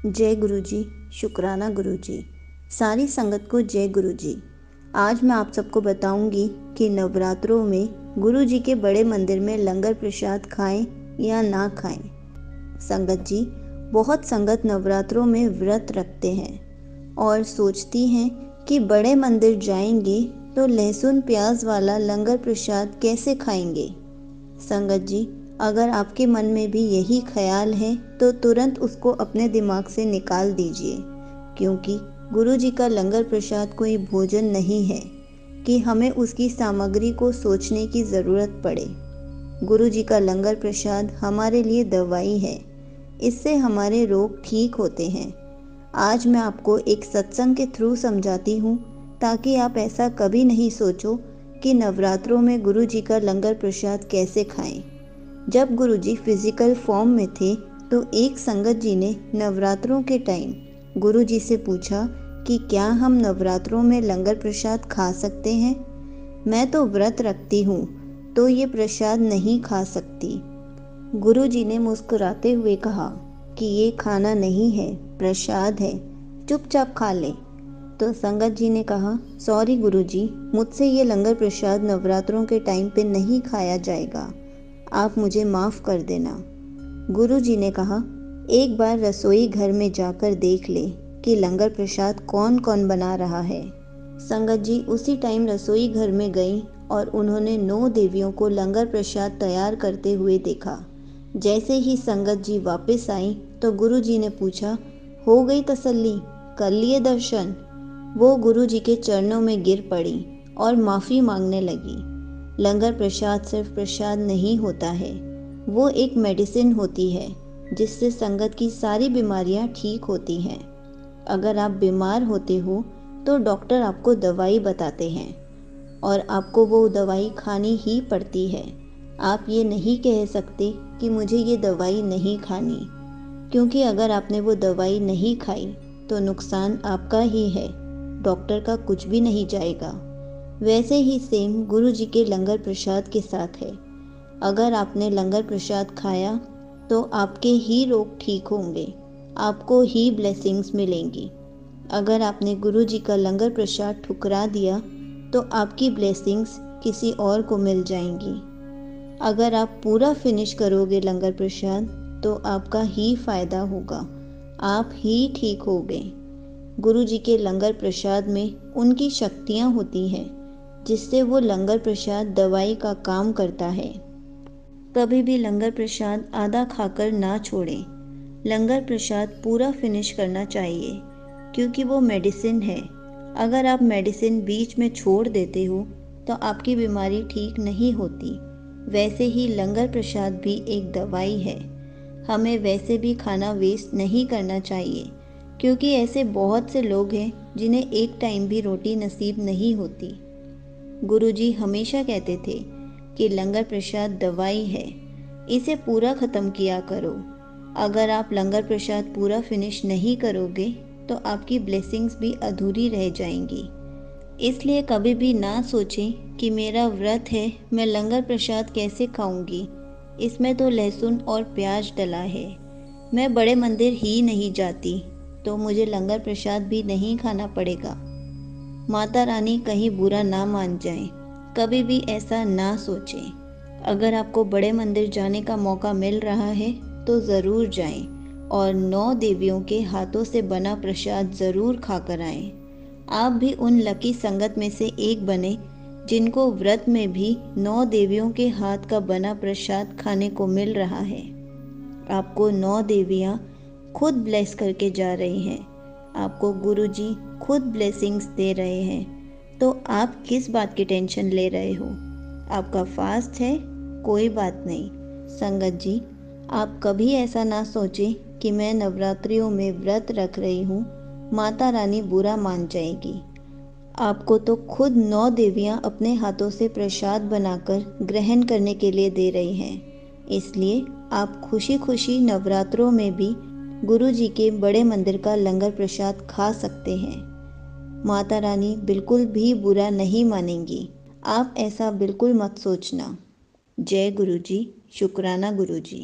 जय गुरु जी। शुक्राना गुरु जी। सारी संगत को जय गुरु जी। आज मैं आप सबको बताऊंगी कि नवरात्रों में गुरु जी के बड़े मंदिर में लंगर प्रसाद खाएं या ना खाएं। संगत जी, बहुत संगत नवरात्रों में व्रत रखते हैं और सोचती हैं कि बड़े मंदिर जाएंगे तो लहसुन प्याज वाला लंगर प्रसाद कैसे खाएंगे। संगत जी, अगर आपके मन में भी यही ख्याल है तो तुरंत उसको अपने दिमाग से निकाल दीजिए, क्योंकि गुरु जी का लंगर प्रसाद कोई भोजन नहीं है कि हमें उसकी सामग्री को सोचने की ज़रूरत पड़े। गुरु जी का लंगर प्रसाद हमारे लिए दवाई है, इससे हमारे रोग ठीक होते हैं। आज मैं आपको एक सत्संग के थ्रू समझाती हूँ, ताकि आप ऐसा कभी नहीं सोचो कि नवरात्रों में गुरु जी का लंगर प्रसाद कैसे खाएं। जब गुरु जी फिजिकल फॉर्म में थे तो एक संगत जी ने नवरात्रों के टाइम गुरु जी से पूछा कि क्या हम नवरात्रों में लंगर प्रसाद खा सकते हैं। मैं तो व्रत रखती हूँ तो ये प्रसाद नहीं खा सकती। गुरु जी ने मुस्कुराते हुए कहा कि ये खाना नहीं है, प्रसाद है, चुपचाप खा ले। तो संगत जी ने कहा, सॉरी गुरु जी, मुझसे ये लंगर प्रसाद नवरात्रों के टाइम पे नहीं खाया जाएगा, आप मुझे माफ़ कर देना। गुरु जी ने कहा, एक बार रसोई घर में जाकर देख ले कि लंगर प्रसाद कौन कौन बना रहा है। संगत जी उसी टाइम रसोई घर में गई और उन्होंने 9 देवियों को लंगर प्रसाद तैयार करते हुए देखा। जैसे ही संगत जी वापस आई तो गुरु जी ने पूछा, हो गई तसल्ली, कर लिए दर्शन। वो गुरु जी के चरणों में गिर पड़ी और माफ़ी मांगने लगी। लंगर प्रसाद सिर्फ प्रसाद नहीं होता है, वो एक मेडिसिन होती है जिससे संगत की सारी बीमारियां ठीक होती हैं। अगर आप बीमार होते हो तो डॉक्टर आपको दवाई बताते हैं और आपको वो दवाई खानी ही पड़ती है। आप ये नहीं कह सकते कि मुझे ये दवाई नहीं खानी, क्योंकि अगर आपने वो दवाई नहीं खाई तो नुकसान आपका ही है, डॉक्टर का कुछ भी नहीं जाएगा। वैसे ही सेम गुरु जी के लंगर प्रसाद के साथ है। अगर आपने लंगर प्रसाद खाया तो आपके ही रोग ठीक होंगे, आपको ही ब्लेसिंग्स मिलेंगी। अगर आपने गुरु जी का लंगर प्रसाद ठुकरा दिया तो आपकी ब्लेसिंग्स किसी और को मिल जाएंगी। अगर आप पूरा फिनिश करोगे लंगर प्रसाद तो आपका ही फायदा होगा, आप ही ठीक होगे। गुरु जी के लंगर प्रसाद में उनकी शक्तियाँ होती हैं जिससे वो लंगर प्रसाद दवाई का काम करता है। कभी भी लंगर प्रसाद आधा खाकर ना छोड़ें। लंगर प्रसाद पूरा फिनिश करना चाहिए, क्योंकि वो मेडिसिन है। अगर आप मेडिसिन बीच में छोड़ देते हो तो आपकी बीमारी ठीक नहीं होती। वैसे ही लंगर प्रसाद भी एक दवाई है। हमें वैसे भी खाना वेस्ट नहीं करना चाहिए, क्योंकि ऐसे बहुत से लोग हैं जिन्हें एक टाइम भी रोटी नसीब नहीं होती। गुरुजी हमेशा कहते थे कि लंगर प्रसाद दवाई है, इसे पूरा ख़त्म किया करो। अगर आप लंगर प्रसाद पूरा फिनिश नहीं करोगे तो आपकी ब्लेसिंग्स भी अधूरी रह जाएंगी। इसलिए कभी भी ना सोचें कि मेरा व्रत है, मैं लंगर प्रसाद कैसे खाऊंगी, इसमें तो लहसुन और प्याज डला है। मैं बड़े मंदिर ही नहीं जाती तो मुझे लंगर प्रसाद भी नहीं खाना पड़ेगा। माता रानी कहीं बुरा ना मान जाए, कभी भी ऐसा ना सोचें। अगर आपको बड़े मंदिर जाने का मौका मिल रहा है तो ज़रूर जाएं और 9 देवियों के हाथों से बना प्रसाद ज़रूर खाकर आएं। आप भी उन लकी संगत में से एक बने जिनको व्रत में भी 9 देवियों के हाथ का बना प्रसाद खाने को मिल रहा है। आपको 9 देवियाँ खुद ब्लेस करके जा रही हैं, आपको गुरुजी खुद ब्लेसिंग्स दे रहे हैं, तो आप किस बात की टेंशन ले रहे हो। आपका फास्ट है, कोई बात नहीं। संगत जी, आप कभी ऐसा ना सोचें कि मैं नवरात्रियों में व्रत रख रही हूँ, माता रानी बुरा मान जाएगी। आपको तो खुद 9 देवियाँ अपने हाथों से प्रसाद बनाकर ग्रहण करने के लिए दे रही हैं। इसलिए आप खुशी खुशी नवरात्रों में भी गुरु जी के बड़े मंदिर का लंगर प्रसाद खा सकते हैं। माता रानी बिल्कुल भी बुरा नहीं मानेंगी, आप ऐसा बिल्कुल मत सोचना। जय गुरु जी। शुक्राना गुरु जी।